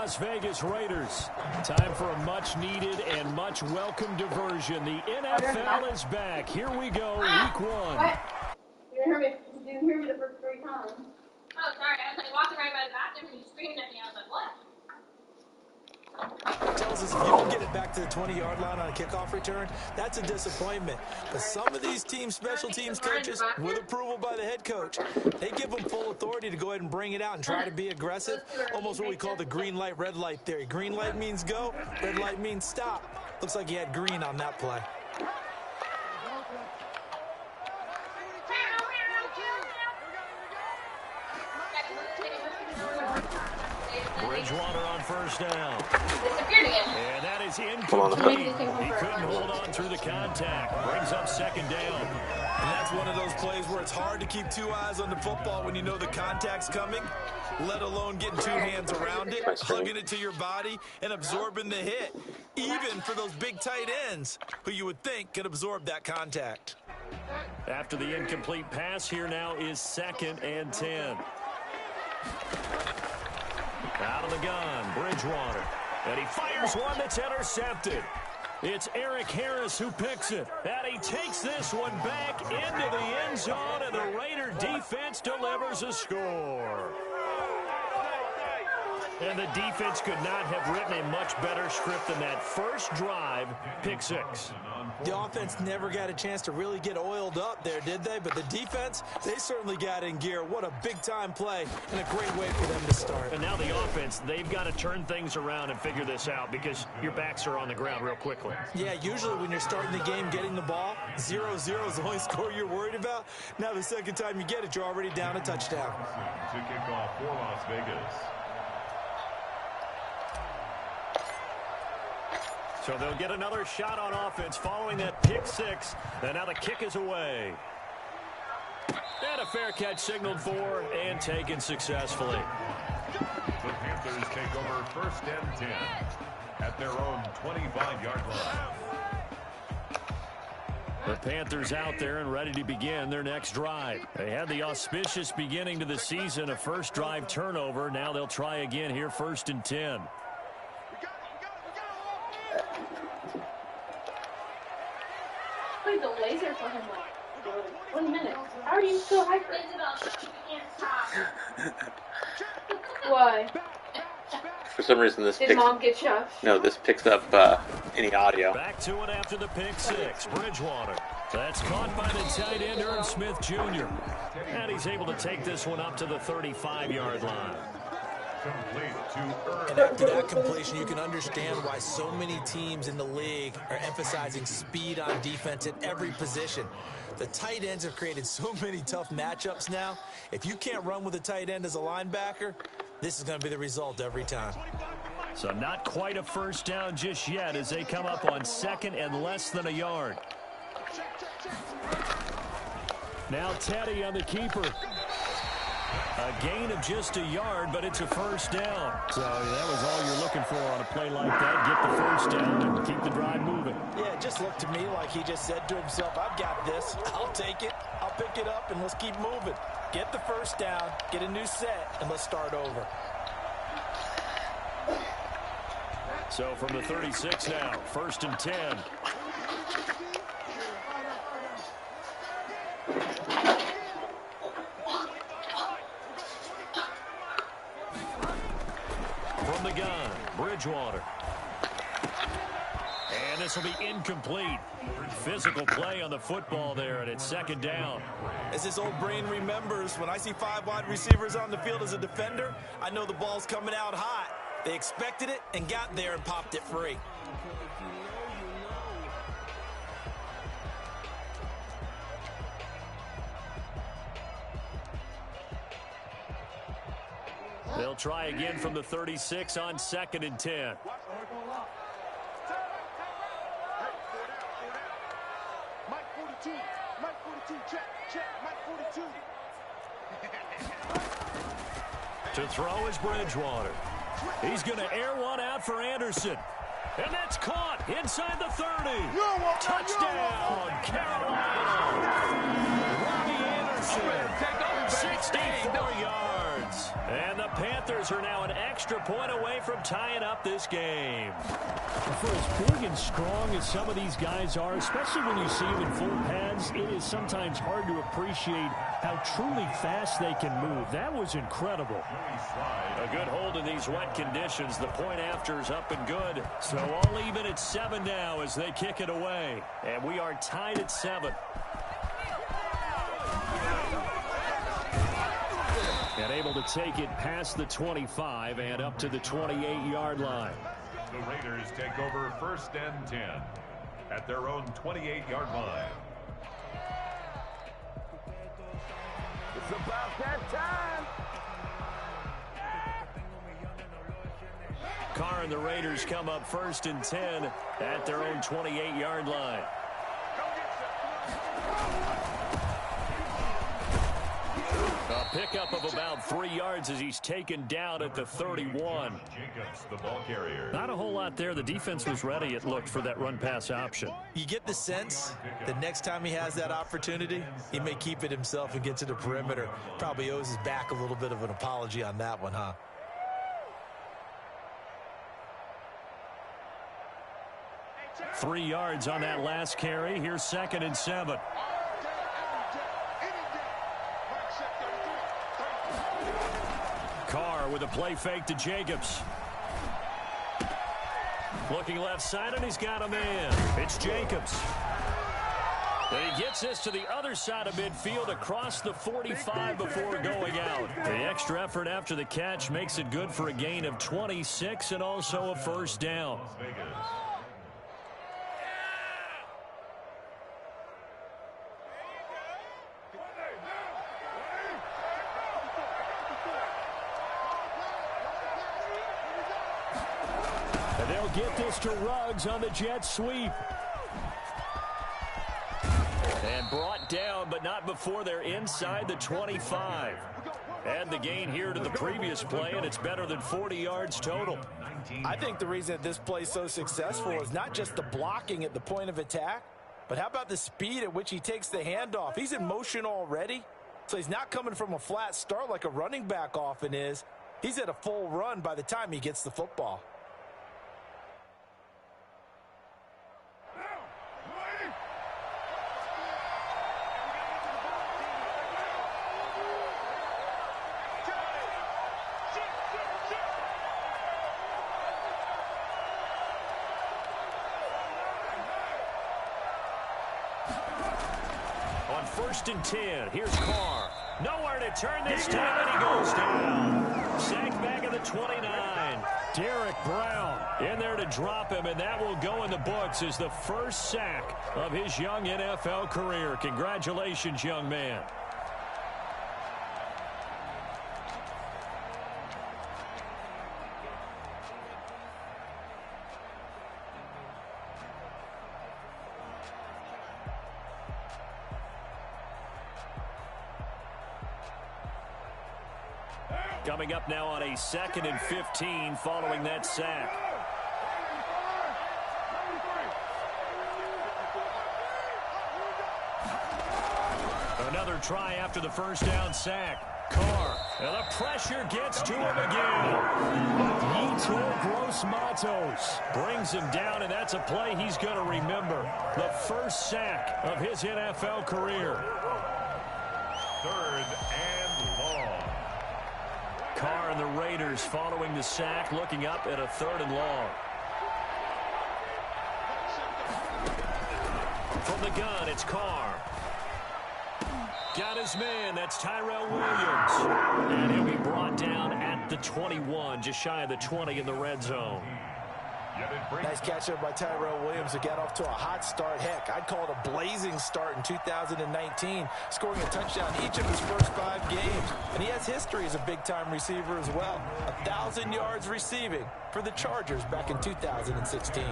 Las Vegas Raiders. Time for a much-needed and much-welcome diversion. The NFL is back. Here we go, Week 1. What? You didn't hear me the first 3 times. Oh, sorry. I was like walking right by the bathroom and you screamed at me. I was like, what? It tells us if you don't get it back to the 20-yard line on a kickoff return, that's a disappointment. But some of these special teams coaches, with approval by the head coach, they give them full authority to go ahead and bring it out and try to be aggressive. Almost what we call the green light, red light theory. Green light means go, red light means stop. Looks like he had green on that play. Bridgewater on first down. Disappeared again. And that is incomplete. He couldn't hold on through the contact. Brings up second down. And that's one of those plays where it's hard to keep 2 eyes on the football when you know the contact's coming, let alone getting 2 hands around it, hugging it to your body, and absorbing the hit, even for those big tight ends who you would think could absorb that contact. After the incomplete pass, here now is 2nd and 10. Out of the gun, Bridgewater. And he fires one that's intercepted. It's Eric Harris who picks it. And he takes this one back into the end zone, and the Raider defense delivers a score. And the defense could not have written a much better script than that first drive, pick 6. The offense never got a chance to really get oiled up there, did they? But the defense, they certainly got in gear. What a big-time play and a great way for them to start. And now the offense, they've got to turn things around and figure this out because your backs are on the ground real quickly. Yeah, usually when you're starting the game getting the ball, 0-0 is the only score you're worried about. Now the second time you get it, you're already down a touchdown. To kick off for Las Vegas. So they'll get another shot on offense following that pick 6. And now the kick is away. And a fair catch signaled for and taken successfully. The Panthers take over 1st and 10 at their own 25-yard line. The Panthers out there and ready to begin their next drive. They had the auspicious beginning to the season, a first drive turnover. Now they'll try again here, 1st and 10. Played the laser for him like 1 minute. How are you so hyper? You can't stop. Why? For some reason, this Did Mom get shoved? No, this picks up any audio. Back to it after the pick 6. Bridgewater. That's caught by the tight end, Aaron Smith Jr. And he's able to take this one up to the 35-yard line. And after that completion, you can understand why so many teams in the league are emphasizing speed on defense at every position. The tight ends have created so many tough matchups now. If you can't run with a tight end as a linebacker, this is going to be the result every time. So not quite a first down just yet as they come up on 2nd and less than a yard. Now Teddy on the keeper. A gain of just a yard, but it's a first down. So that was all you're looking for on a play like that. Get the first down and keep the drive moving. Yeah, it just looked to me like he just said to himself, I've got this. I'll take it. I'll pick it up, and let's keep moving. Get the first down, get a new set, and let's start over. So from the 36 now, 1st and 10. From the gun, Bridgewater. And this will be incomplete. Physical play on the football there, and it's 2nd down. As his old brain remembers, when I see 5 wide receivers on the field as a defender, I know the ball's coming out hot. They expected it and got there and popped it free. They'll try again from the 36 on 2nd and 10. To throw is Bridgewater. He's going to air one out for Anderson. And that's caught inside the 30. Touchdown, Carolina. Robbie Anderson, 64 yards. yards. And the Panthers are now an extra point away from tying up this game. For as big and strong as some of these guys are, especially when you see them in full pads, it is sometimes hard to appreciate how truly fast they can move. That was incredible. A good hold in these wet conditions. The point after is up and good. So all even at 7 now as they kick it away. And we are tied at 7. And able to take it past the 25 and up to the 28-yard line. The Raiders take over 1st and 10 at their own 28-yard line. It's about that time. Carr and the Raiders come up 1st and 10 at their own 28-yard line. A pickup of about 3 yards as he's taken down at the 31. Jacobs, the ball carrier. Not a whole lot there. The defense was ready, it looked, for that run-pass option. You get the sense the next time he has that opportunity, he may keep it himself and get to the perimeter. Probably owes his back a little bit of an apology on that one, huh? Three yards on that last carry. Here's 2nd and 7. Carr with a play fake to Jacobs. Looking left side, and he's got a man. It's Jacobs. And he gets this to the other side of midfield across the 45 before going out. The extra effort after the catch makes it good for a gain of 26 and also a first down. And they'll get this to Ruggs on the jet sweep. And brought down, but not before they're inside the 25. And the gain here to the previous play, and it's better than 40 yards total. I think the reason that this play is so successful is not just the blocking at the point of attack, but how about the speed at which he takes the handoff? He's in motion already, so he's not coming from a flat start like a running back often is. He's at a full run by the time he gets the football. On 1st and 10, here's Carr. Nowhere to turn this time, and he goes down. Sacked back at the 29. Derek Brown In there to drop him, and that will go in the books as the first sack of his young NFL career. Congratulations, young man. Coming up now on a 2nd and 15 following that sack. Another try after the first down sack. Carr, and the pressure gets to him again. Yetur Gross-Matos brings him down, and that's a play he's going to remember. The first sack of his NFL career. 3rd and long. Carr and the Raiders following the sack, looking up at a 3rd and long. From the gun, it's Carr. Got his man. That's Tyrell Williams. And he'll be brought down at the 21, just shy of the 20 in the red zone. Nice catch up by Tyrell Williams to get off to a hot start. Heck, I'd call it a blazing start in 2019, scoring a touchdown each of his first 5 games. And he has history as a big-time receiver as well. 1,000 yards receiving for the Chargers back in 2016.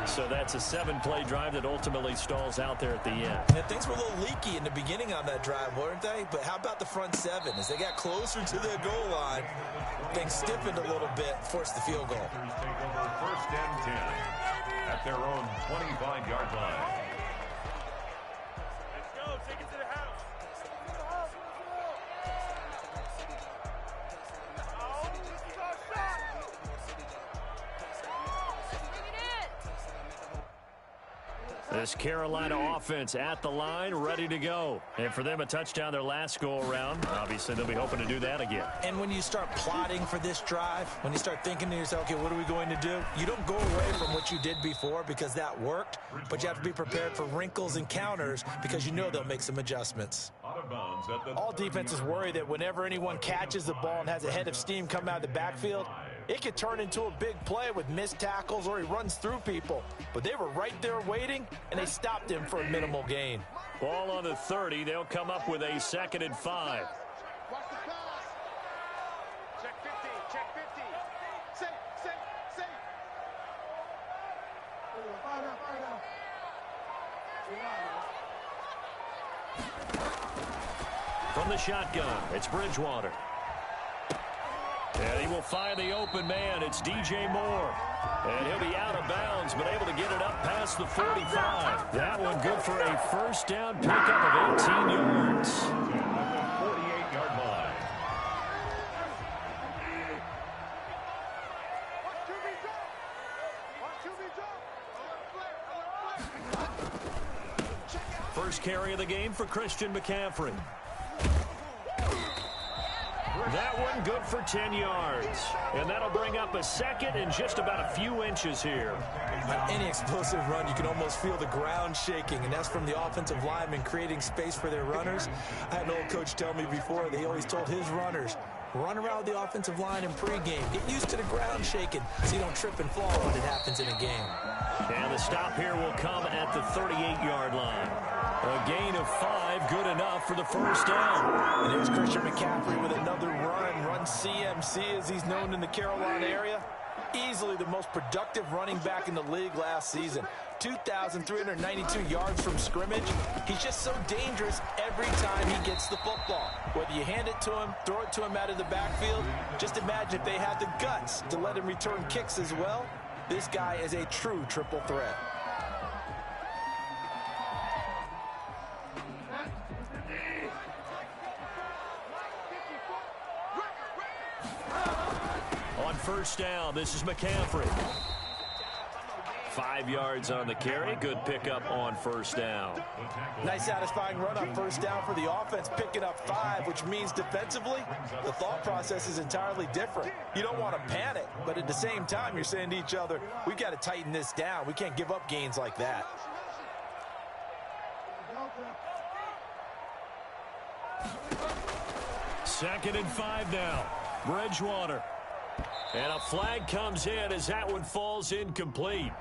So that's a 7-play drive that ultimately stalls out there at the end. And things were a little leaky in the beginning on that drive, weren't they? But how about the front 7? As they got closer to their goal line, things stiffened a little bit, forced the field goal. Take over 1st and 10 at their own 25-yard line. Let's go. Take it to the house. This Carolina offense at the line, ready to go. And for them, a touchdown their last go-around. Obviously, they'll be hoping to do that again. And when you start plotting for this drive, when you start thinking to yourself, okay, what are we going to do? You don't go away from what you did before because that worked, but you have to be prepared for wrinkles and counters because you know they'll make some adjustments. All defenses worry that whenever anyone catches the ball and has a head of steam come out of the backfield, it could turn into a big play with missed tackles or he runs through people. But they were right there waiting, and they stopped him for a minimal gain. Ball on the 30. They'll come up with a 2nd and 5. Check 50, check 50. Safe. From the shotgun, it's Bridgewater. And he will find the open man. It's DJ Moore. And he'll be out of bounds, but able to get it up past the 45. That one good for a first down pickup of 18 yards. 48-yard line. First carry of the game for Christian McCaffrey. That one good for 10 yards. And that'll bring up a 2nd and just about a few inches here. On any explosive run, you can almost feel the ground shaking, and that's from the offensive linemen creating space for their runners. I had an old coach tell me before, they always told his runners, run around the offensive line in pregame. Get used to the ground shaking so you don't trip and fall when it happens in a game. And the stop here will come at the 38-yard line. A gain of 5, good enough for the first down. And there's Christian McCaffrey with another run CMC as he's known in the Carolina area. Easily the most productive running back in the league last season. 2,392 yards from scrimmage. He's just so dangerous every time he gets the football. Whether you hand it to him, throw it to him out of the backfield, just imagine if they had the guts to let him return kicks as well. This guy is a true triple threat. On first down, this is McCaffrey. 5 yards on the carry. Good pickup on first down. Nice satisfying run on first down for the offense, picking up 5, which means defensively, the thought process is entirely different. You don't want to panic, but at the same time, you're saying to each other, we've got to tighten this down. We can't give up gains like that. Second and 5 now. Bridgewater. And a flag comes in as that one falls incomplete.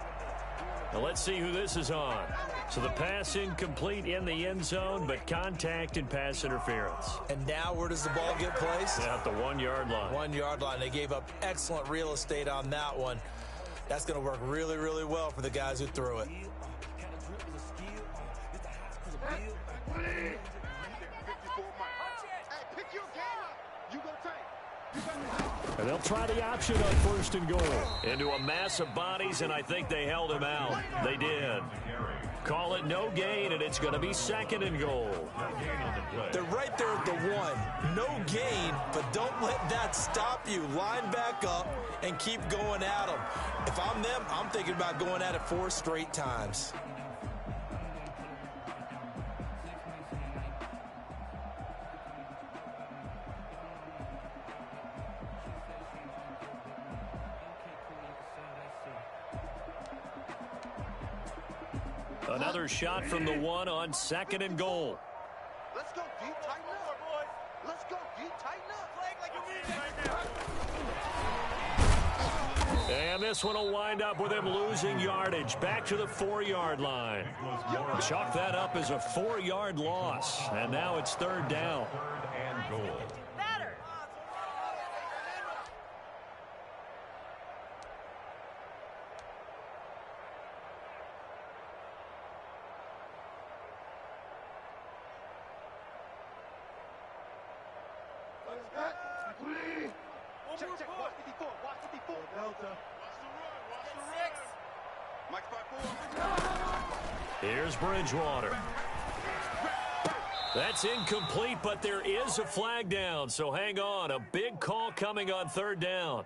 Now let's see who this is on. So the pass incomplete in the end zone, but contact and pass interference. And now where does the ball get placed? At the 1-yard line. 1-yard line. They gave up excellent real estate on that one. That's going to work really, really well for the guys who threw it. And they'll try the option on first and goal. Into a mass of bodies, and I think they held him out. They did. Call it no gain, and it's going to be second and goal. They're right there at the 1. No gain, but don't let that stop you. Line back up and keep going at them. If I'm them, I'm thinking about going at it 4 straight times. Another shot from the 1 on second and goal. Let's go deep, tighten up, boys. Let's go deep, tighten up. Flag like you mean it. And this one will wind up with him losing yardage. Back to the 4-yard line. Chalk that up as a 4-yard loss. And now it's third down. Third and goal. Check, watch 54, watch 54. Delta. Watch the run, watch the run. Here's Bridgewater. That's incomplete, but there is a flag down, so hang on. A big call coming on third down.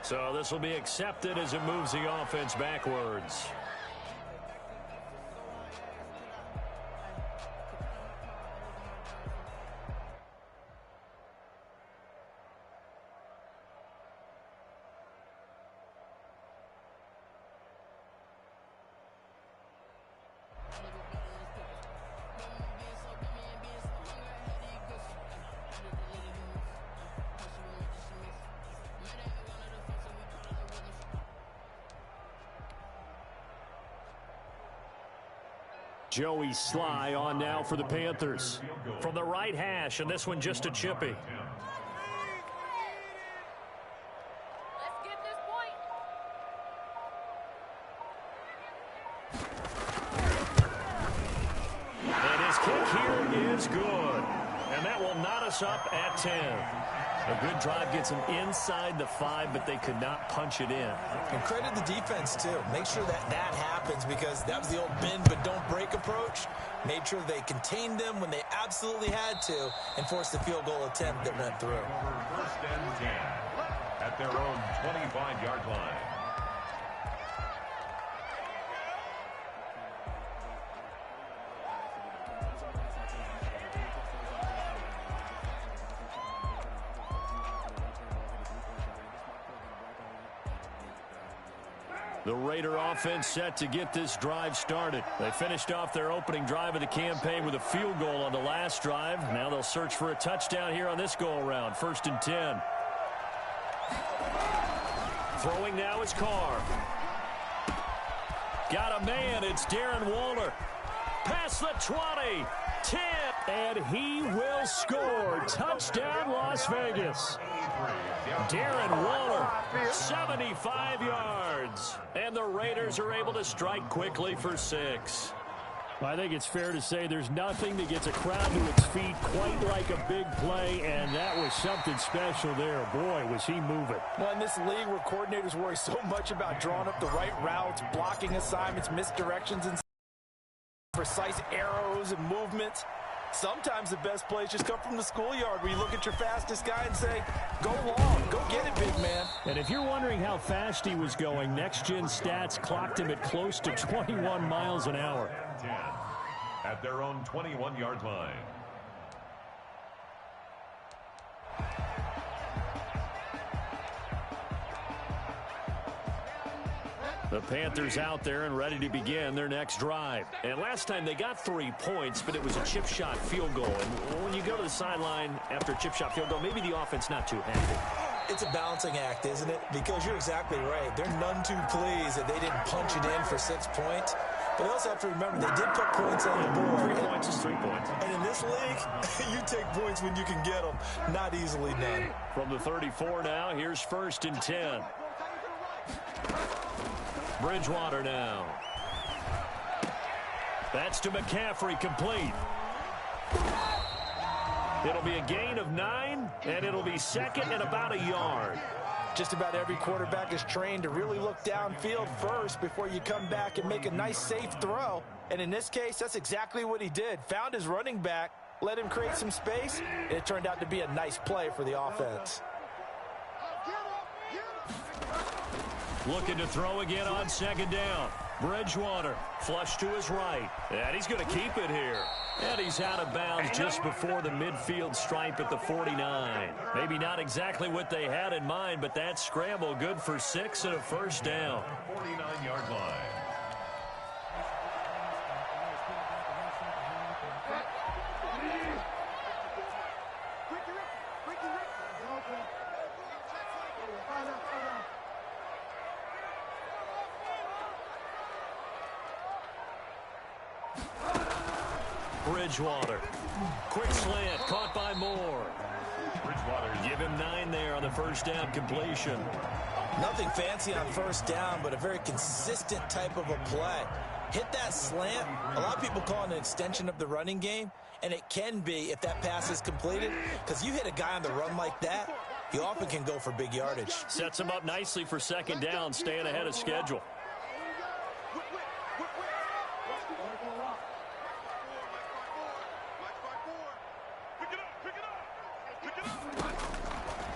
So this will be accepted as it moves the offense backwards. Joey Sly on now for the Panthers. From the right hash, and this one just a chippy. Let's get this point. And his kick here is good. And that will knot us up at 10. A good drive gets them inside the 5, but they could not punch it in. And credit the defense, too. Make sure that happens, because that was the old bend but don't break approach. Made sure they contained them when they absolutely had to and forced the field goal attempt that went through. First and 10 at their own 25-yard line. The Raider offense set to get this drive started. They finished off their opening drive of the campaign with a field goal on the last drive. Now they'll search for a touchdown here on this go-around. 1st and 10. Throwing now is Carr. Got a man. It's Darren Waller. Past the 20. 10. And he will score. Touchdown, Las Vegas. Darren Waller, 75 yards. And the Raiders are able to strike quickly for 6. I think it's fair to say there's nothing that gets a crowd to its feet quite like a big play, and that was something special there. Boy, was he moving. Well, in this league where coordinators worry so much about drawing up the right routes, blocking assignments, misdirections, and precise arrows and movements, sometimes the best plays just come from the schoolyard, where you look at your fastest guy and say, go long, go get it, big man. And if you're wondering how fast he was going, next-gen stats clocked him at close to 21 miles an hour. 10 at their own 21-yard line. The Panthers out there and ready to begin their next drive. And last time they got 3 points, but it was a chip shot field goal. And when you go to the sideline after a chip shot field goal, maybe the offense not too happy. It's a balancing act, isn't it? Because you're exactly right. They're none too pleased that they didn't punch it in for 6 points. But you also have to remember, they did put points on the board. 3 points is 3 points. And in this league, you take points when you can get them. Not easily done. From the 34 now, here's 1st and 10. Bridgewater now. That's to McCaffrey, complete. It'll be a gain of 9, and it'll be 2nd and about a yard. Just about every quarterback is trained to really look downfield first before you come back and make a nice, safe throw. And in this case, that's exactly what he did. Found his running back, let him create some space, and it turned out to be a nice play for the offense. Looking to throw again on 2nd down. Bridgewater, flush to his right. And he's going to keep it here. And he's out of bounds just before the midfield stripe at the 49. Maybe not exactly what they had in mind, but that scramble good for 6 and a 1st down. 49-yard line. Bridgewater. Quick slant, caught by Moore. Bridgewater. Give him 9 there on the 1st down completion. Nothing fancy on 1st down, but a very consistent type of a play. Hit that slant. A lot of people call it an extension of the running game, and it can be if that pass is completed, because you hit a guy on the run like that, he often can go for big yardage. Sets him up nicely for 2nd down, staying ahead of schedule.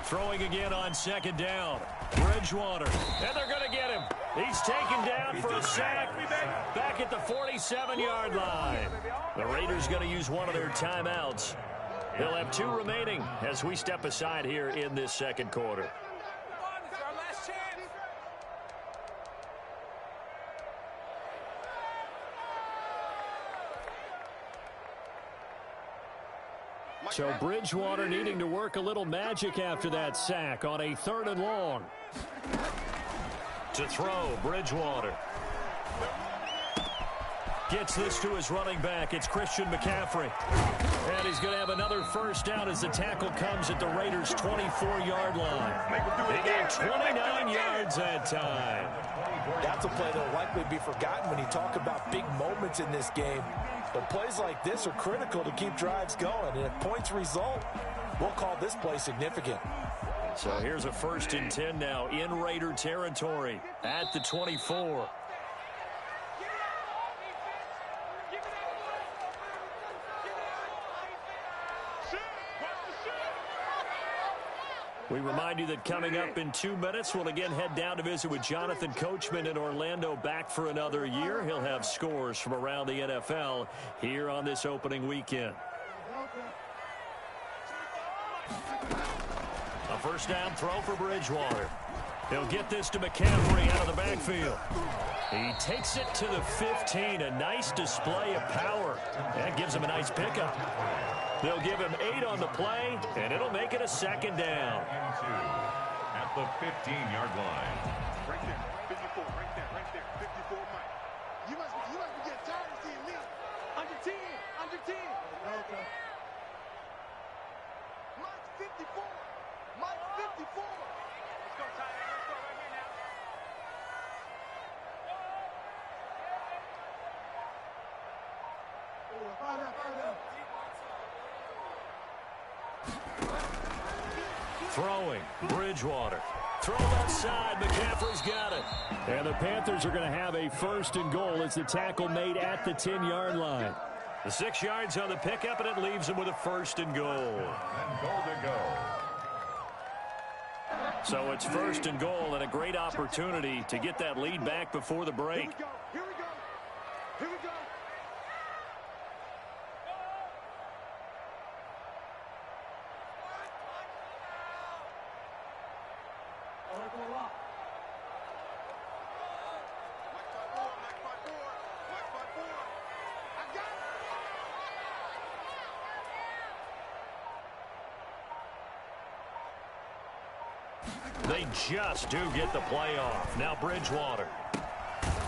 Throwing again on 2nd down. Bridgewater. And they're going to get him. He's taken down for a sack back at the 47-yard line. The Raiders going to use one of their timeouts. They'll have 2 remaining as we step aside here in this 2nd quarter. So Bridgewater needing to work a little magic after that sack on a 3rd and long. To throw, Bridgewater. Gets this to his running back. It's Christian McCaffrey. And he's going to have another first down as the tackle comes at the Raiders' 24-yard line. They got 29 yards that time. That's a play that will likely be forgotten when you talk about big moments in this game. But plays like this are critical to keep drives going. And if points result, we'll call this play significant. So here's a 1st and 10 now in Raider territory at the 24. We remind you that coming up in 2 minutes, we'll again head down to visit with Jonathan Coachman in Orlando, back for another year. He'll have scores from around the NFL here on this opening weekend. A first down throw for Bridgewater. He'll get this to McCaffrey out of the backfield. He takes it to the 15. A nice display of power. That gives him a nice pickup. They'll give him 8 on the play, and it'll make it a 2nd down. At the 15-yard line. Right there, 54, right there, 54, Mike. You must be getting tired of seeing me. Under 10, under 10. Okay. Mike's 54. Mike's 54. Let's go, Tyler. Let's go right here now. Throwing, Bridgewater. Throw left side, McCaffrey's got it. And the Panthers are going to have a 1st and goal as the tackle made at the 10-yard line. The 6 yards on the pickup, and it leaves him with a 1st and goal. And goal to go. So it's 1st and goal, and a great opportunity to get that lead back before the break. Here we go. Here we go. They just do get the play off. Now Bridgewater.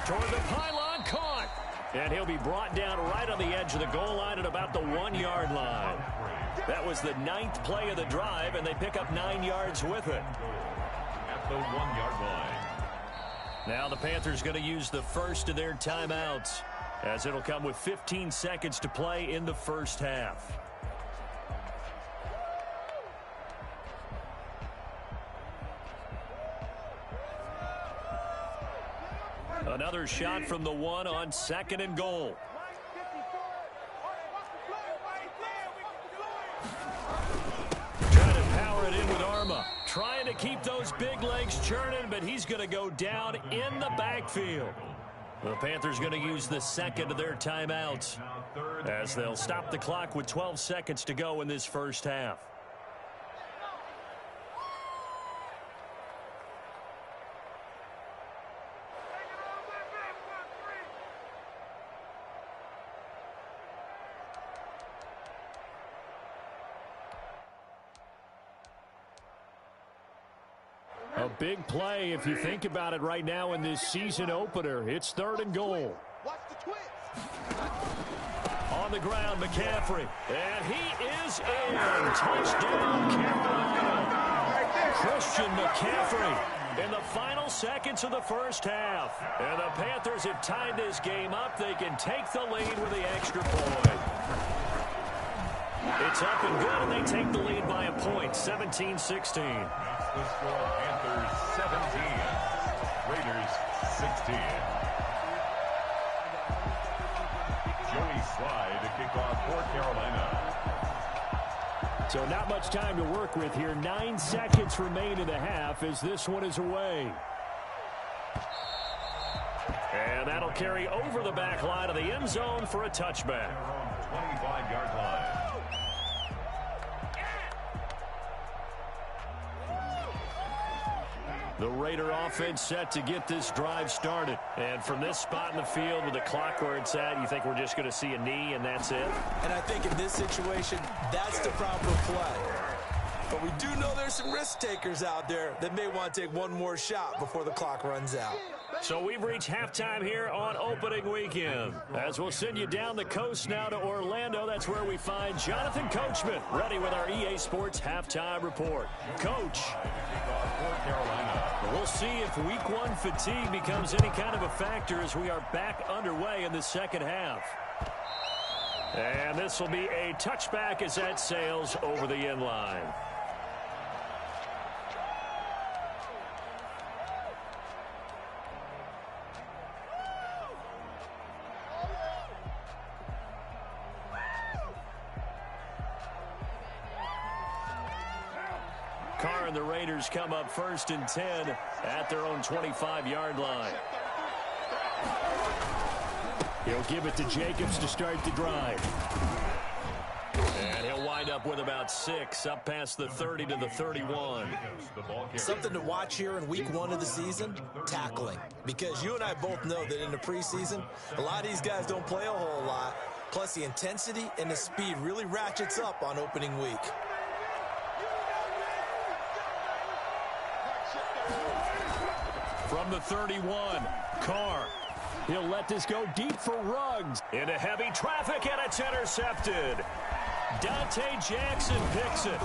Toward the pylon, caught. And he'll be brought down right on the edge of the goal line at about the 1-yard line. That was the 9th play of the drive, and they pick up 9 yards with it. At the 1-yard line. Now the Panthers going to use the first of their timeouts, as it'll come with 15 seconds to play in the first half. Another shot from the 1 on 2nd and goal. Trying to power it in with Arma. Trying to keep those big legs churning, but he's going to go down in the backfield. The Panthers going to use the 2nd of their timeouts, as they'll stop the clock with 12 seconds to go in this first half. A big play if you think about it right now in this season opener. It's 3rd and goal. Watch the twist. On the ground, McCaffrey. And he is in. Touchdown, Carolina. Christian McCaffrey in the final seconds of the first half. And the Panthers have tied this game up. They can take the lead with the extra point. It's up and good, and they take the lead by a point, 17-16. The score, Panthers 17, Raiders 16. Joey Slye to kick off for Carolina. So not much time to work with here. 9 seconds remain in the half as this one is away. And that'll carry over the back line of the end zone for a touchback. 25-yard line. The Raider offense set to get this drive started. And from this spot in the field with the clock where it's at, you think we're just going to see a knee and that's it? And I think in this situation, that's the proper play. But we do know there's some risk takers out there that may want to take one more shot before the clock runs out. So we've reached halftime here on opening weekend. As we'll send you down the coast now to Orlando, that's where we find Jonathan Coachman ready with our EA Sports halftime report. Coach, we'll see if week one fatigue becomes any kind of a factor as we are back underway in the second half. And this will be a touchback as that sails over the end line. Carr and the Raiders come up 1st and 10 at their own 25-yard line. He'll give it to Jacobs to start the drive. And he'll wind up with about 6 up past the 30 to the 31. Something to watch here in week one of the season, tackling. Because you and I both know that in the preseason, a lot of these guys don't play a whole lot. Plus the intensity and the speed really ratchets up on opening week. From the 31, Carr. He'll let this go deep for Ruggs. Into heavy traffic, and it's intercepted. Dante Jackson picks it.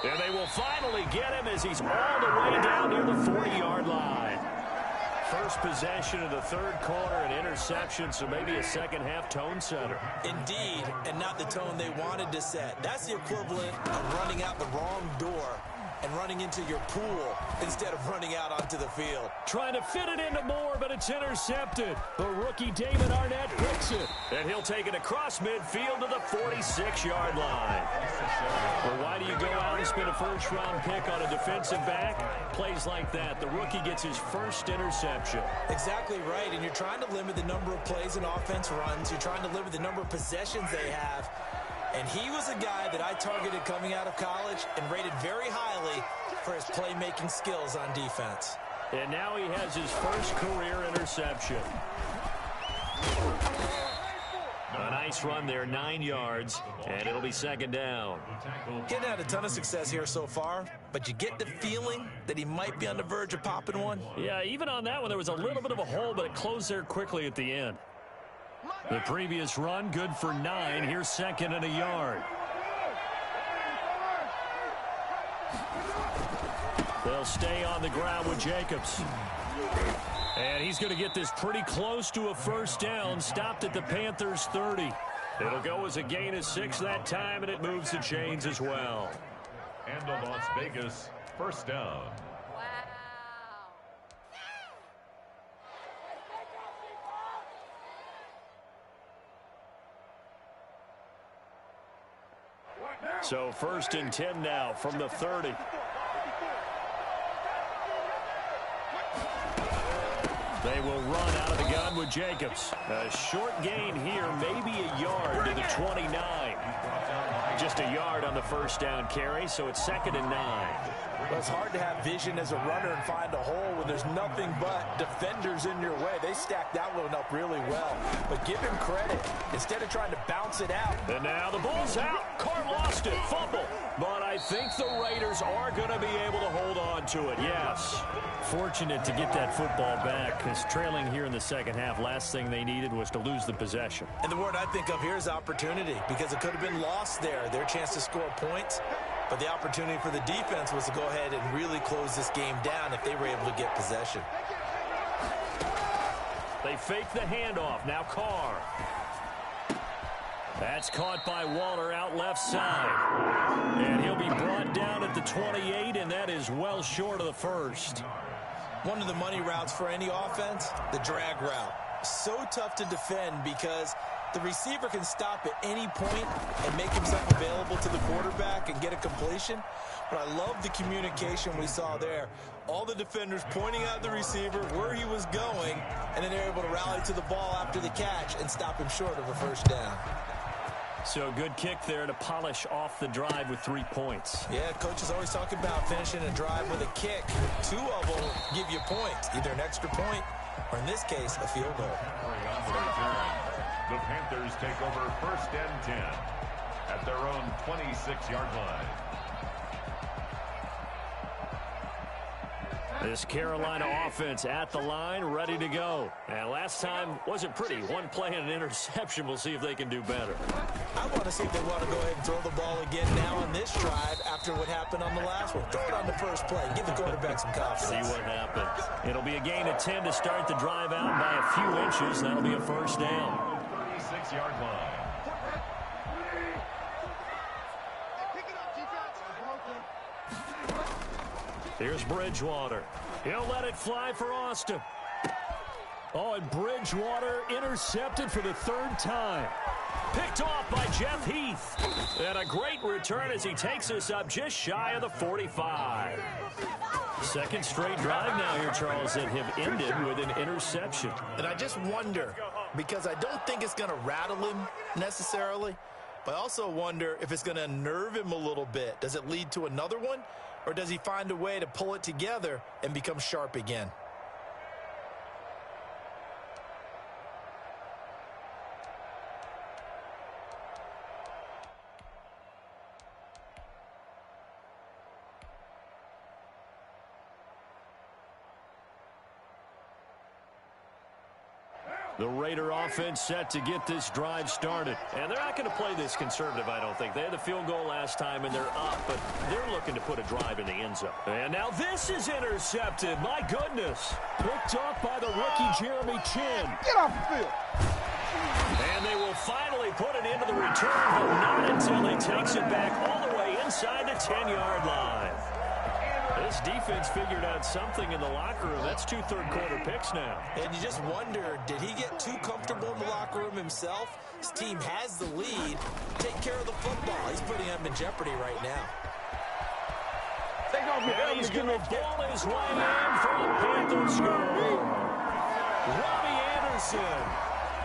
And they will finally get him as he's all the way down near the 40-yard line. First possession of the third quarter, an interception, so maybe a second-half tone setter. Indeed, and not the tone they wanted to set. That's the equivalent of running out the wrong door and running into your pool instead of running out onto the field. Trying to fit it into Moore, but it's intercepted. The rookie David Arnett picks it, and he'll take it across midfield to the 46-yard line. Well, why do you go out and spend a first-round pick on a defensive back? Plays like that, the rookie gets his first interception. Exactly right, and you're trying to limit the number of plays and offense runs. You're trying to limit the number of possessions they have. And he was a guy that I targeted coming out of college and rated very highly for his playmaking skills on defense. And now he has his first career interception. A nice run there, 9 yards, and it'll be second down. Getting had a ton of success here so far, but you get the feeling that he might be on the verge of popping one. Yeah, even on that one, there was a little bit of a hole, but it closed there quickly at the end. The previous run, good for 9. Here's second and a yard. They'll stay on the ground with Jacobs. And he's going to get this pretty close to a first down. Stopped at the Panthers' 30. It'll go as a gain of 6 that time, and it moves the chains as well. And the Las Vegas first down. So 1st and 10 now from the 30. They will run out of the gun with Jacobs. A short gain here, maybe a yard to the 29. Just a yard on the first down carry, so it's 2nd and 9. Well, it's hard to have vision as a runner and find a hole when there's nothing but defenders in your way. They stacked that one up really well. But give him credit. Instead of trying to bounce it out. And now the ball's out. Carr lost it. Fumble. But I think the Raiders are going to be able to hold on to it. Yes. Fortunate to get that football back. Because trailing here in the second half, last thing they needed was to lose the possession. And the word I think of here is opportunity, because it could have been lost there. Their chance to score points. But the opportunity for the defense was to go ahead and really close this game down if they were able to get possession. They fake the handoff. Now Carr. That's caught by Waller out left side. And he'll be brought down at the 28, and that is well short of the first. One of the money routes for any offense, the drag route. So tough to defend because the receiver can stop at any point and make himself available to the quarterback and get a completion. But I love the communication we saw there. All the defenders pointing out the receiver, where he was going, and then they're able to rally to the ball after the catch and stop him short of a first down. So good kick there to polish off the drive with 3 points. Yeah, coach is always talking about finishing a drive with a kick. 2 of them give you points, either an extra point or, in this case, a field goal. The Panthers take over 1st and 10 at their own 26-yard line. This Carolina offense at the line, ready to go. And last time wasn't pretty. One play and an interception. We'll see if they can do better. I want to see if they want to go ahead and throw the ball again now on this drive after what happened on the last one. Throw it on the first play. Give the quarterback some confidence. See what happens. It'll be a gain of 10 to start the drive out by a few inches. That'll be a first down. 36-yard line. Here's Bridgewater. He'll let it fly for Austin. Oh, and Bridgewater intercepted for the third time. Picked off by Jeff Heath. And a great return as he takes us up just shy of the 45. Second straight drive now here, Charles, that have ended with an interception. And I just wonder, because I don't think it's going to rattle him necessarily, but I also wonder if it's going to unnerve him a little bit. Does it lead to another one? Or does he find a way to pull it together and become sharp again? The Raider offense set to get this drive started. And they're not going to play this conservative, I don't think. They had the field goal last time, and they're up, but they're looking to put a drive in the end zone. And now this is intercepted. My goodness. Picked off by the rookie Jeremy Chin. Get off the field. And they will finally put it into the return, but not until he takes it back all the way inside the 10-yard line. This defense figured out something in the locker room. That's 2 third-quarter picks now. And you just wonder, did he get too comfortable in the locker room himself? His team has the lead. Take care of the football. He's putting them in jeopardy right now. And he's going to ball his way in from Panther score. Robbie Anderson.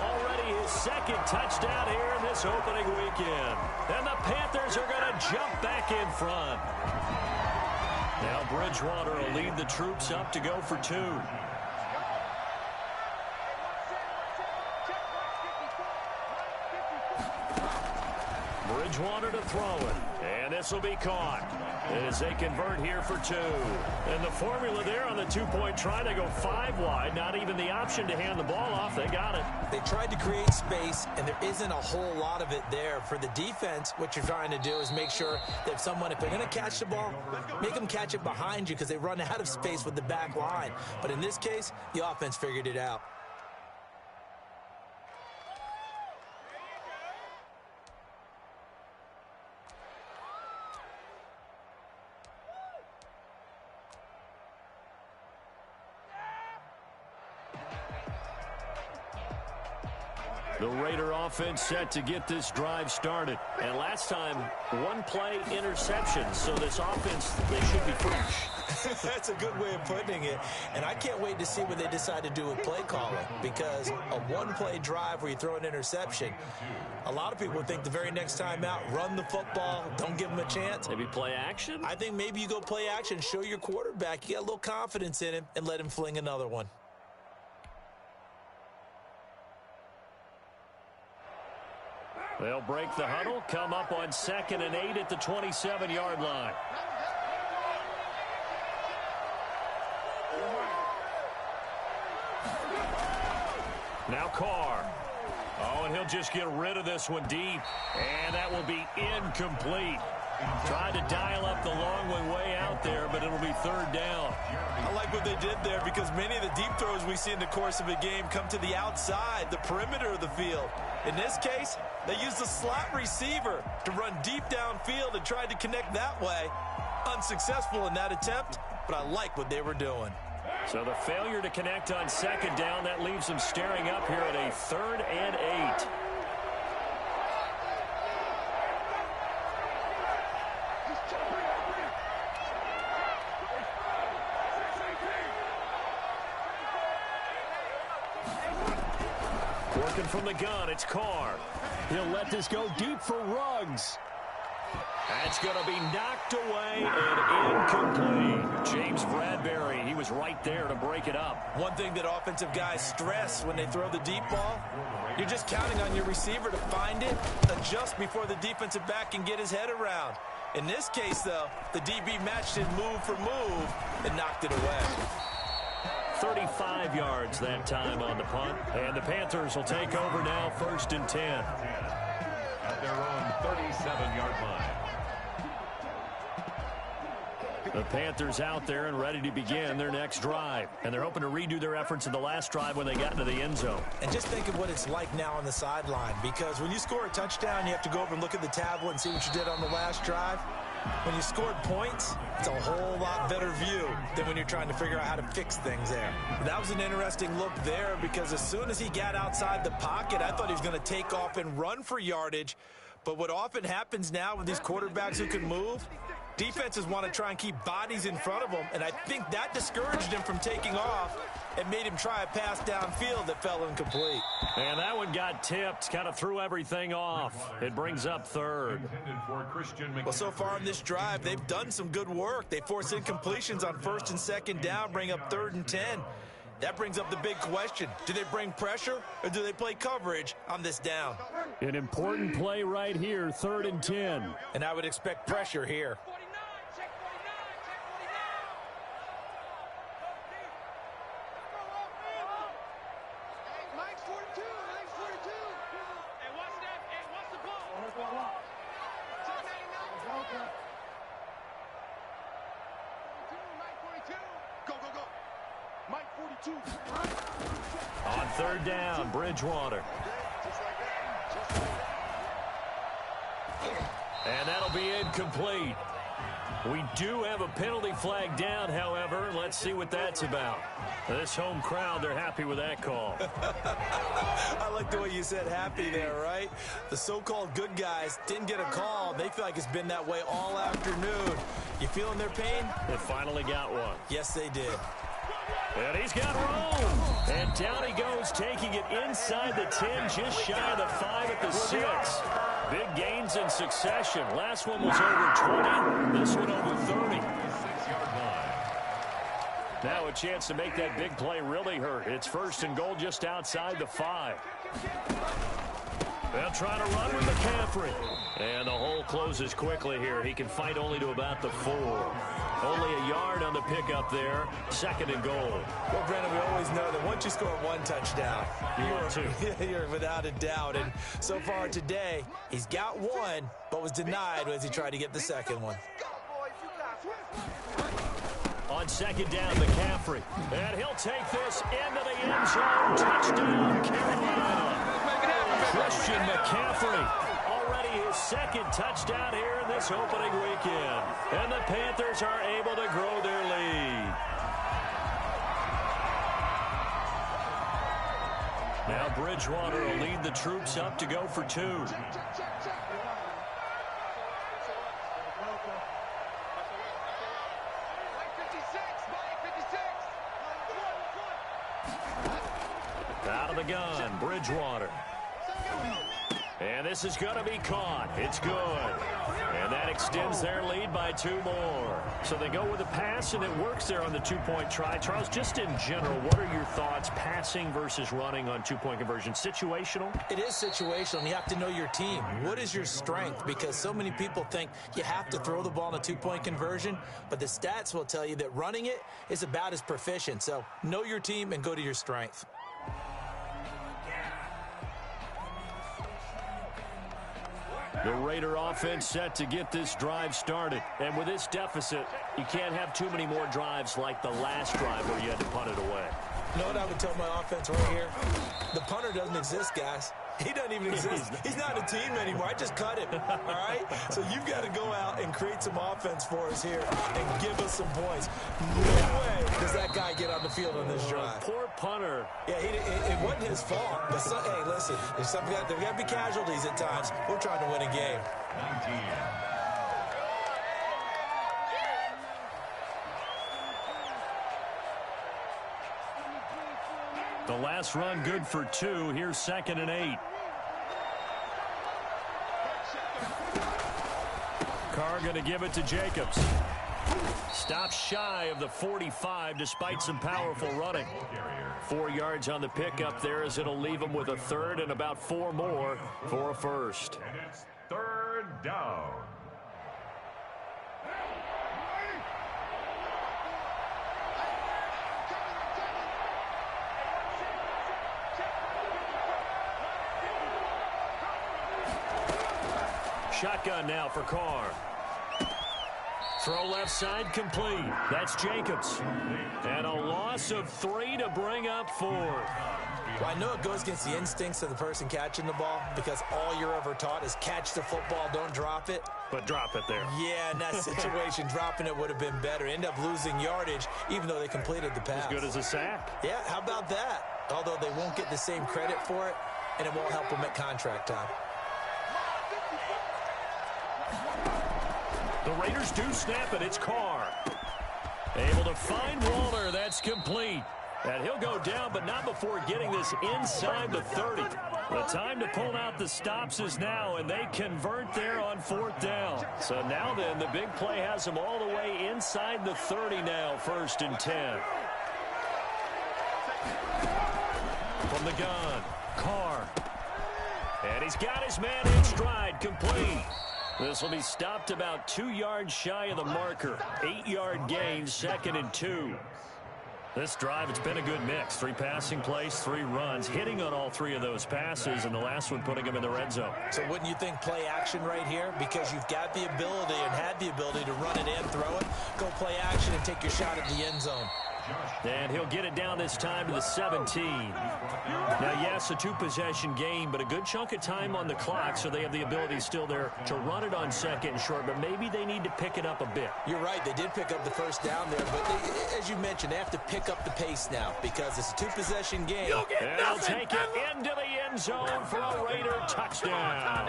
Already his second touchdown here in this opening weekend. And the Panthers are going to jump back in front. Now Bridgewater will lead the troops up to go for 2. Bridgewater to throw it. And this will be caught as they convert here for 2. And the formula there on the 2-point try to go 5 wide. Not even the option to hand the ball off. They got it. They tried to create space, and there isn't a whole lot of it there. For the defense, what you're trying to do is make sure that if they're going to catch the ball, make them catch it behind you because they run out of space with the back line. But in this case, the offense figured it out. The Raider offense set to get this drive started. And last time, 1-play interception. So this offense, they should be fresh. That's a good way of putting it. And I can't wait to see what they decide to do with play calling. Because a 1-play drive where you throw an interception, a lot of people think the very next time out, run the football, don't give them a chance. Maybe play action? I think maybe you go play action, show your quarterback you got a little confidence in him, and let him fling another one. They'll break the huddle, come up on 2nd and 8 at the 27-yard line. Now Carr. Oh, and he'll just get rid of this one deep. And that will be incomplete. Tried to dial up the long one way out there, but it'll be 3rd down. I like what they did there because many of the deep throws we see in the course of a game come to the outside, the perimeter of the field. In this case, they used the slot receiver to run deep downfield and tried to connect that way. Unsuccessful in that attempt, but I like what they were doing. So the failure to connect on 2nd down, that leaves them staring up here at a 3rd and 8. Working from the gun, it's Carr. He'll let this go deep for Ruggs. That's going to be knocked away and incomplete. James Bradbury, he was right there to break it up. One thing that offensive guys stress when they throw the deep ball, you're just counting on your receiver to find it, adjust before the defensive back can get his head around. In this case, though, the DB matched it move for move and knocked it away. 35 yards that time on the punt. And the Panthers will take over now, 1st and 10. At their own 37-yard line. The Panthers out there and ready to begin their next drive. And they're hoping to redo their efforts in the last drive when they got into the end zone. And just think of what it's like now on the sideline, because when you score a touchdown, you have to go over and look at the tablet and see what you did on the last drive. When you scored points, it's a whole lot better view than when you're trying to figure out how to fix things there. That was an interesting look there, because as soon as he got outside the pocket, I thought he was going to take off and run for yardage. But what often happens now with these quarterbacks who can move, defenses want to try and keep bodies in front of them, and I think that discouraged him from taking off and made him try a pass downfield that fell incomplete. And that one got tipped, kind of threw everything off. It brings up 3rd. Well, so far in this drive, they've done some good work. They force incompletions on 1st and 2nd down, bring up 3rd and 10. That brings up the big question. Do they bring pressure or do they play coverage on this down? An important play right here, 3rd and 10. And I would expect pressure here. On 3rd down, Bridgewater. And that'll be incomplete. We do have a penalty flag down, however. Let's see what that's about. This home crowd, they're happy with that call. I like the way you said happy there, right? The so-called good guys didn't get a call. They feel like it's been that way all afternoon. You feeling their pain? They finally got one. Yes, they did. And he's got room. And down he goes, taking it inside the 10, just shy of the 5 at the 6. Big gains in succession. Last one was over 20. This one over 30. 6-yard line. Now a chance to make that big play really hurt. It's 1st and goal just outside the 5. They'll try to run with McCaffrey. And the hole closes quickly here. He can fight only to about the 4. Only a yard on the pickup there. 2nd and goal. Well, Brandon, we always know that once you score one touchdown, you're without a doubt. And so far today, he's got one, but was denied as he tried to get the second one. On 2nd down, McCaffrey. And he'll take this into the end zone. Touchdown, Carolina. Christian McCaffrey. Already his 2nd touchdown here in this opening weekend. And the Panthers are able to grow their lead. Now Bridgewater will lead the troops up to go for 2. Out of the gun, Bridgewater. And this is going to be caught. It's good. And that extends their lead by 2 more. So they go with a pass, and it works there on the 2-point try. Charles, just in general, what are your thoughts passing versus running on 2-point conversion? Situational? It is situational, and you have to know your team. What is your strength? Because so many people think you have to throw the ball in a 2-point conversion, but the stats will tell you that running it is about as proficient. So know your team and go to your strength. The Raider offense set to get this drive started. And with this deficit, you can't have too many more drives like the last drive where you had to punt it away. You know what I would tell my offense right here? The punter doesn't exist, guys. He doesn't even exist. He's not a team anymore. I just cut him, all right? So you've got to go out and create some offense for us here and give us some points. No way does that guy get on the field on this drive. Poor punter. Yeah, it wasn't his fault. But hey, listen, there's got to be casualties at times. We're trying to win a game. 19. The last run good for 2. Here's 2nd and 8. Carr going to give it to Jacobs. Stops shy of the 45 despite some powerful running. 4 yards on the pickup there as it'll leave him with a 3rd and about 4 more for a 1st. And it's 3rd down. shotgun now for Carr. Throw left side complete. That's Jacobs. And a loss of 3 to bring up 4. Well, I know it goes against the instincts of the person catching the ball because all you're ever taught is catch the football, don't drop it. But drop it there. Yeah, in that situation, dropping it would have been better. End up losing yardage, even though they completed the pass. As good as a sack. Yeah, how about that? Although they won't get the same credit for it, and it won't help them at contract time. The Raiders do snap it. It's Carr. Able to find Waller. That's complete. And he'll go down, but not before getting this inside the 30. The time to pull out the stops is now, and they convert there on 4th down. So now then, the big play has them all the way inside the 30 now, 1st and 10. From the gun, Carr. And he's got his man in stride, complete. This will be stopped about 2 yards shy of the marker. 8-yard gain, 2nd and 2. This drive, it's been a good mix. 3 passing plays, 3 runs, hitting on all 3 of those passes, and the last one putting them in the red zone. So wouldn't you think play action right here? Because you've got the ability and had the ability to run it and throw it. Go play action and take your shot at the end zone. And he'll get it down this time to the 17. Now, yes, a 2-possession game, but a good chunk of time on the clock, so they have the ability still there to run it on 2nd and short, but maybe they need to pick it up a bit. You're right. They did pick up the 1st down there, but they, as you mentioned, they have to pick up the pace now because it's a 2-possession game. And they'll take it into the end zone for a Raider touchdown.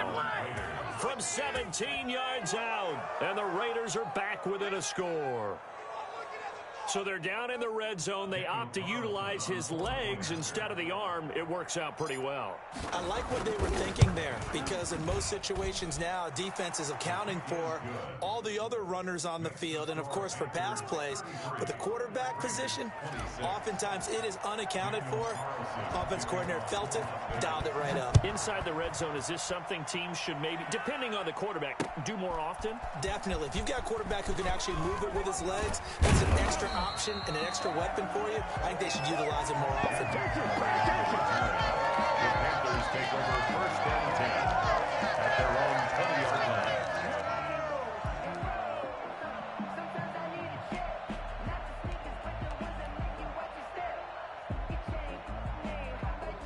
From 17 yards out, and the Raiders are back within a score. So they're down in the red zone. They opt to utilize his legs instead of the arm. It works out pretty well. I like what they were thinking there because in most situations now, defense is accounting for all the other runners on the field and, of course, for pass plays. But the quarterback position, oftentimes it is unaccounted for. Offense coordinator felt it, dialed it right up. Inside the red zone, is this something teams should maybe, depending on the quarterback, do more often? Definitely. If you've got a quarterback who can actually move it with his legs, that's an extra option and an extra weapon for you. I think they should utilize it more often. The Panthers take over 1st and 10 at their own 20-yard line.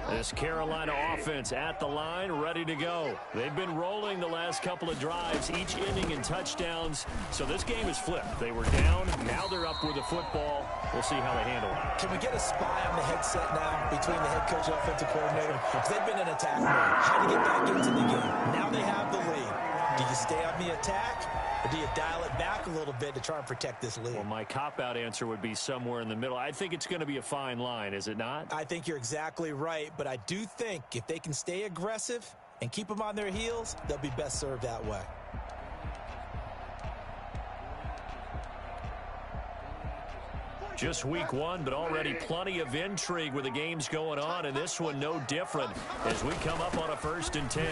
This Carolina offense at the line, ready to go. They've been rolling the last couple of drives, each ending in touchdowns. So this game is flipped. They were down, now they're up with the football. We'll see how they handle it. Can we get a spy on the headset now between the head coach and offensive coordinator? Because they've been in attack mode. How to get back into the game. Now they have the lead. Do you stay on the attack? Or do you dial it back a little bit to try and protect this lead? Well, my cop-out answer would be somewhere in the middle. I think it's going to be a fine line, is it not? I think you're exactly right, but I do think if they can stay aggressive and keep them on their heels, they'll be best served that way. Just week 1, but already plenty of intrigue with the games going on, and this one no different as we come up on a 1st and 10.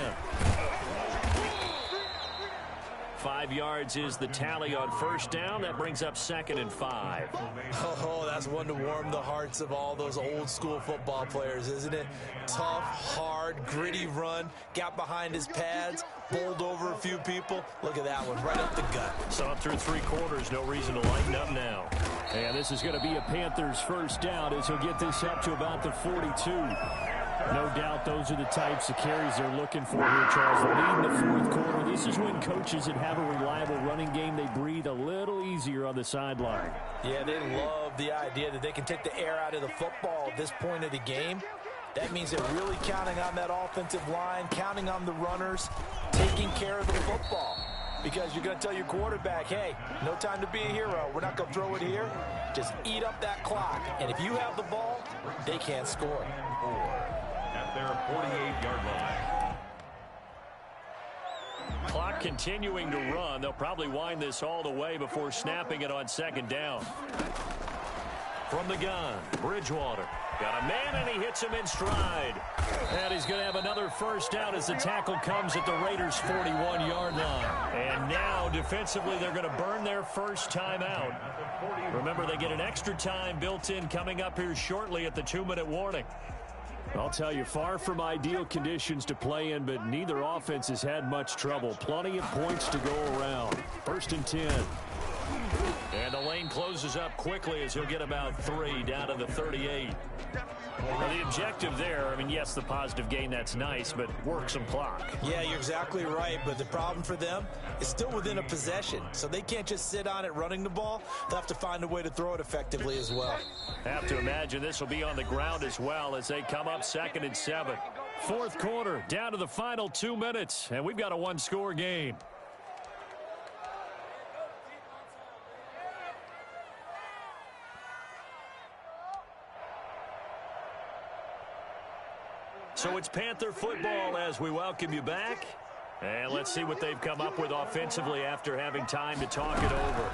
5 yards is the tally on 1st down. That brings up 2nd and 5. Oh, that's one to warm the hearts of all those old school football players, isn't it? Tough, hard, gritty run. Got behind his pads, bowled over a few people. Look at that one, right up the gut. Saw it through 3 quarters. No reason to lighten up now. And this is going to be a Panthers 1st down as he'll get this up to about the 42. No doubt those are the types of carries they're looking for here, Charles. Leading the 4th quarter. This is when coaches that have a reliable running game, they breathe a little easier on the sideline. Yeah, they love the idea that they can take the air out of the football at this point of the game. That means they're really counting on that offensive line, counting on the runners, taking care of the football. Because you're going to tell your quarterback, hey, no time to be a hero. We're not going to throw it here. Just eat up that clock. And if you have the ball, they can't score. At their 48-yard line. Clock continuing to run. They'll probably wind this all the way before snapping it on 2nd down. From the gun, Bridgewater. Got a man, and he hits him in stride. And he's going to have another 1st down as the tackle comes at the Raiders' 41-yard line. And now, defensively, they're going to burn their 1st time out. Remember, they get an extra time built in coming up here shortly at the 2-minute warning. I'll tell you, far from ideal conditions to play in, but neither offense has had much trouble. Plenty of points to go around. 1st and 10. And the lane closes up quickly as he'll get about 3 down to the 38. Well, the objective there, I mean, yes, the positive gain, that's nice, but work some clock. Yeah, you're exactly right, but the problem for them is still within a possession, so they can't just sit on it running the ball. They'll have to find a way to throw it effectively as well. Have to imagine this will be on the ground as well as they come up 2nd and 7. 4th quarter, down to the final 2 minutes, and we've got a one-score game. So it's Panther football as we welcome you back. And let's see what they've come up with offensively after having time to talk it over.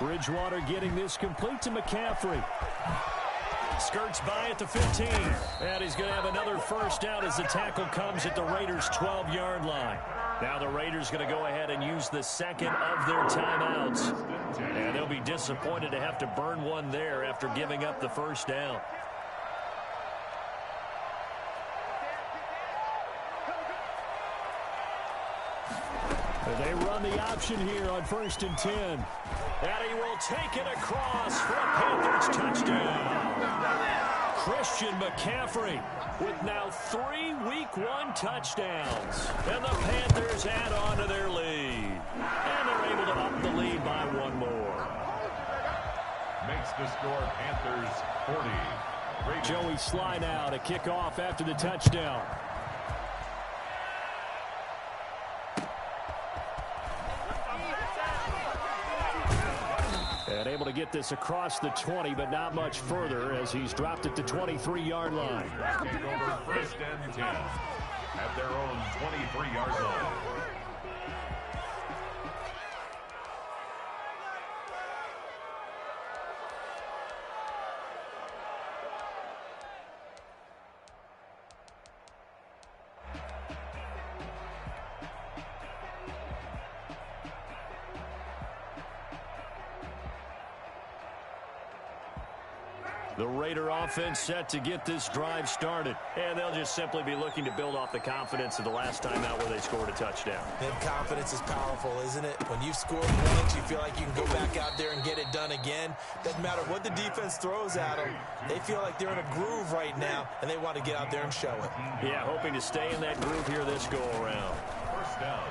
Bridgewater getting this complete to McCaffrey. Skirts by at the 15. And he's going to have another first down as the tackle comes at the Raiders' 12-yard line. Now the Raiders going to go ahead and use the second of their timeouts. And they'll be disappointed to have to burn one there after giving up the first down. They run the option here on 1st and 10. And he will take it across for a Panthers touchdown. Christian McCaffrey with now 3 Week 1 touchdowns. And the Panthers add on to their lead. And they're able to up the lead by 1 more. Makes the score Panthers 40. Joey Sly now to kick off after the touchdown. And able to get this across the 20, but not much further as he's dropped at the 23-yard line. Take over 1st and 10 at their own 23-yard line. The Raider offense set to get this drive started. And they'll just simply be looking to build off the confidence of the last time out where they scored a touchdown. And confidence is powerful, isn't it? When you've scored points, you feel like you can go back out there and get it done again. Doesn't matter what the defense throws at them. They feel like they're in a groove right now, and they want to get out there and show it. Yeah, hoping to stay in that groove here this go-around. First down.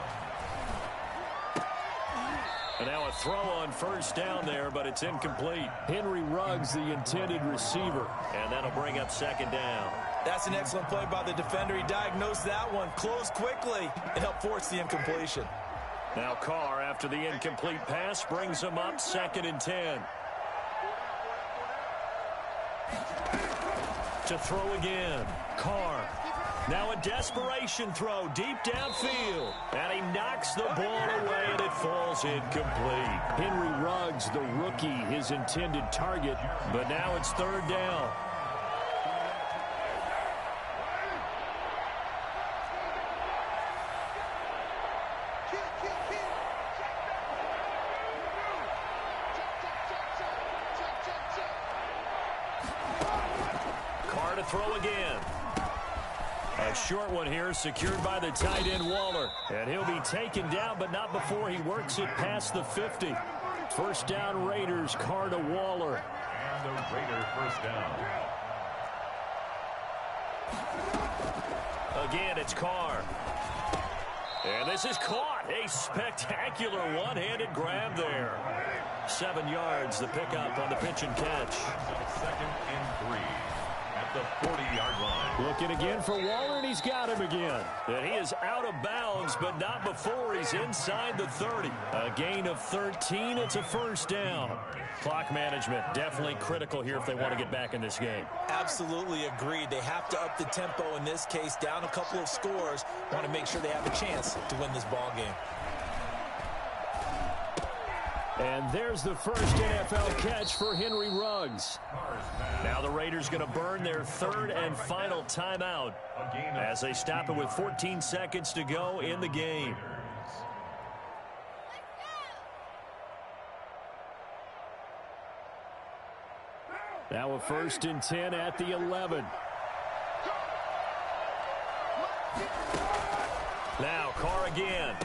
And now a throw on first down there, but it's incomplete. Henry Ruggs, the intended receiver. And that'll bring up 2nd down. That's an excellent play by the defender. He diagnosed that one, closed quickly, and helped force the incompletion. Now Carr, after the incomplete pass, brings him up 2nd and 10. To throw again. Carr. Now a desperation throw deep downfield. And he knocks the ball away, and it falls incomplete. Henry Ruggs, the rookie, his intended target. But now it's 3rd down. Carr to throw again. A short one here secured by the tight end Waller. And he'll be taken down, but not before he works it past the 50. First down Raiders, Carr to Waller. And the Raider first down. Again, it's Carr. And this is caught. A spectacular one-handed grab there. 7 yards, the pickup on the pitch and catch. 2nd and 3. The 40-yard line. Looking again for Waller, and he's got him again. And he is out of bounds, but not before he's inside the 30. A gain of 13. It's a first down. Clock management definitely critical here if they want to get back in this game. Absolutely agreed. They have to up the tempo in this case, down a couple of scores. Want to make sure they have a chance to win this ball game. And there's the first NFL catch for Henry Ruggs. Now the Raiders going to burn their 3rd and final timeout as they stop it with 14 seconds to go in the game. Now a 1st and 10 at the 11. Now Carr again.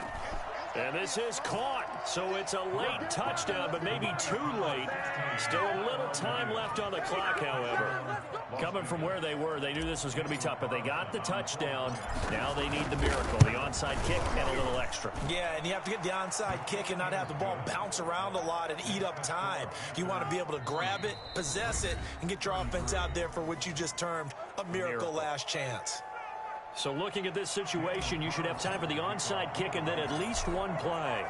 And this is caught, so it's a late touchdown, but maybe too late. Still a little time left on the clock, however. Coming from where they were, they knew this was going to be tough, but they got the touchdown. Now they need the miracle, the onside kick and a little extra. Yeah, and you have to get the onside kick and not have the ball bounce around a lot and eat up time. You want to be able to grab it, possess it, and get your offense out there for what you just termed a miracle last chance. So looking at this situation, you should have time for the onside kick and then at least one play.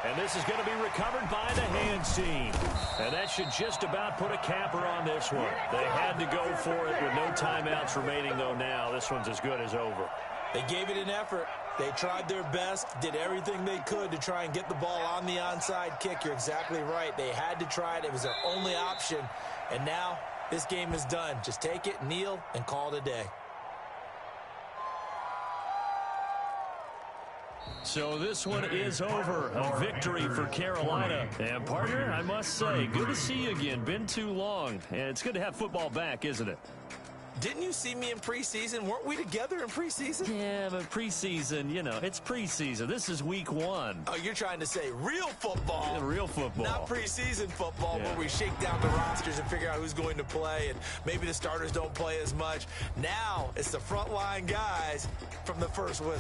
And this is going to be recovered by the hands team. And that should just about put a capper on this one. They had to go for it with no timeouts remaining, though now. This one's as good as over. They gave it an effort. They tried their best, did everything they could to try and get the ball on the onside kick. You're exactly right. They had to try it. It was their only option. And now this game is done. Just take it, kneel, and call it a day. So this one is over. A victory for Carolina. And, partner, I must say, good to see you again. Been too long. And it's good to have football back, isn't it? Didn't you see me in preseason? Weren't we together in preseason? Yeah, but preseason, you know, it's preseason. This is week 1. Oh, you're trying to say real football. Yeah, real football. Not preseason football where we shake down the rosters and figure out who's going to play, and maybe the starters don't play as much. Now it's the frontline guys from the first whistle.